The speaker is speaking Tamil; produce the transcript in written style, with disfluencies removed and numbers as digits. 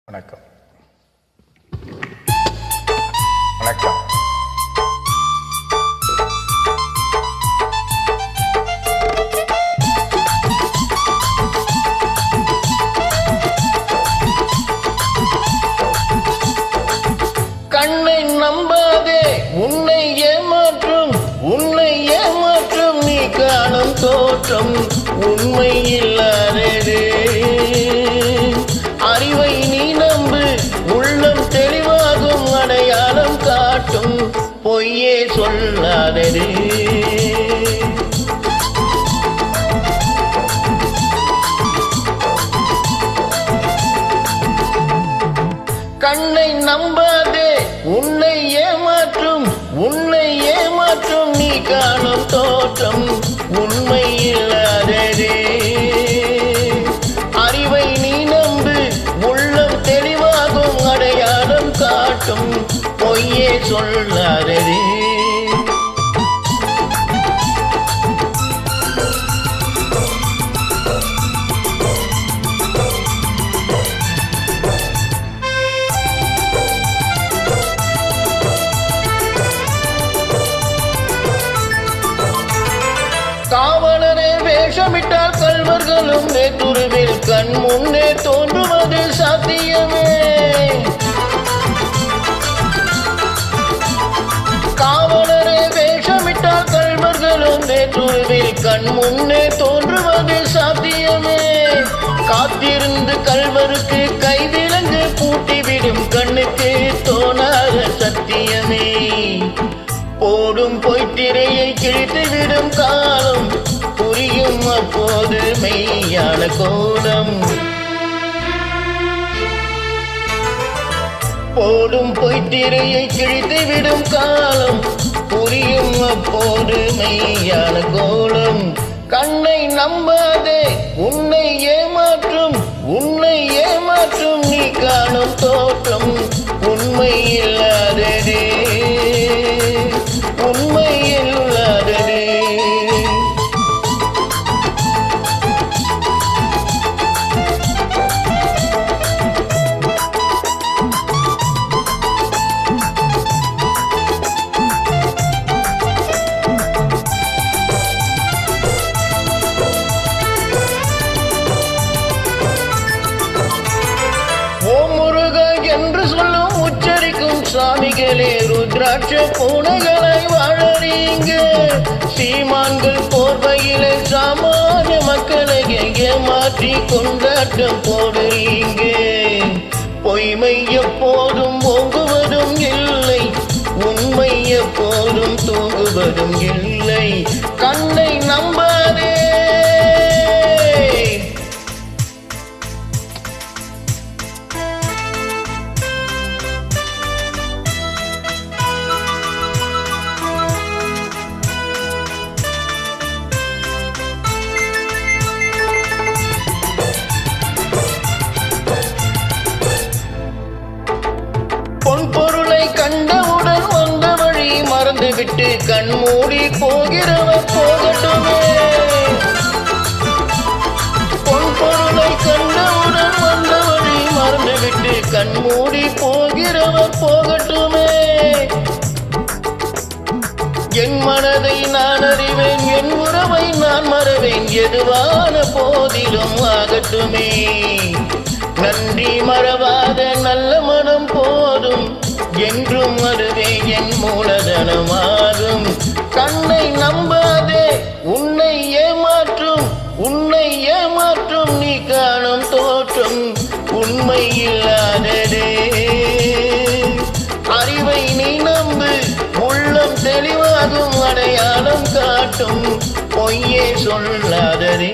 வணக்கம். வணக்கம். கண்ணை நம்பாதே, உன்னை ஏமாற்றும் நீ காணும் தோற்றம் உண்மை இல்லாதது. அறிவை நீ நம்பு, உள்ளம் தெளிவாகும், அடையாளம் காட்டும், பொய்யே சொல்லாதது. கண்ணை நம்பாதே, உன்னை ஏமாற்றும் நீ காணும் தோற்றம் உண்மை இல்லாததே. அறிவை நீ நம்பு, உள்ளம் தெளிவாகும், அடையாளம் காட்டும், பொய்யே சொல்லாததே. காவலரே வேஷமிட்டால் கள்வர்களும் நேற்றுருவில் கண் முன்னே தோன்றுவது சாத்தியமே. காவலரே வேஷமிட்டால் கள்வர்களும் நேற்றுருவில் கண் முன்னே தோன்றுவது சாத்தியமே. காத்திருந்து கள்வருக்கு கைவிலங்கு பூட்டிவிடும் கண்ணுக்கு தோணாத சத்தியமே. போடும் பொய்த்திரையை கிழித்துவிடும் காலம் புரியும் அப்போது மெய்யான கோலம். போடும் பொய்த்திரையை கிழித்துவிடும் காலம் புரியும் அப்போது மெய்யான கோலம். கண்ணை நம்பாதே, உன்னை ஏமாற்றும் நீ காணும் தோற்றம் உண்மை இல்லாததே. உண்மை இல்லாததே. ஓம் முருகா என்று சொல்லும் உச்சரிக்கும் சாமிகளே, ருத்ராட்ச பூனைகளை வாழறீங்க. சீமான்கள் போர்வையிலே சாமானிய மக்களை ஏமாற்றி கொண்டாட்டம் போடுறீங்க. பொய்மை எப்போதும் ஓங்குவதும் இல்லை, உண்மை எப்போதும் தூங்குவதும் இல்லை. கண்ணை நம்பாதே. பொன்பொருளை கண்டவுடன் வந்த வழி மறந்துவிட்டு கண் மூடி போகிறவர் போகட்டுமே. பொன்பொருளை கண்டவுடன் வந்த வழி மறந்துவிட்டு கண் மூடி போகிறவர் போகட்டுமே. என் மனதை நான் அறிவேன், என் உறவை நான் மறவேன், எதுவான போதிலும் ஆகட்டுமே. நன்றி மறவாத நல்ல மனம் போதும், என்றும் அதுவே என் மூலதனமாகும். கண்ணை நம்பாதே, உன்னை ஏமாற்றும் நீ காணும் தோற்றம் உண்மை இல்லாததே. அறிவை நீ நம்பு, உள்ளம் தெளிவாகும், அடையாளம் காட்டும், பொய்யே சொல்லாததே.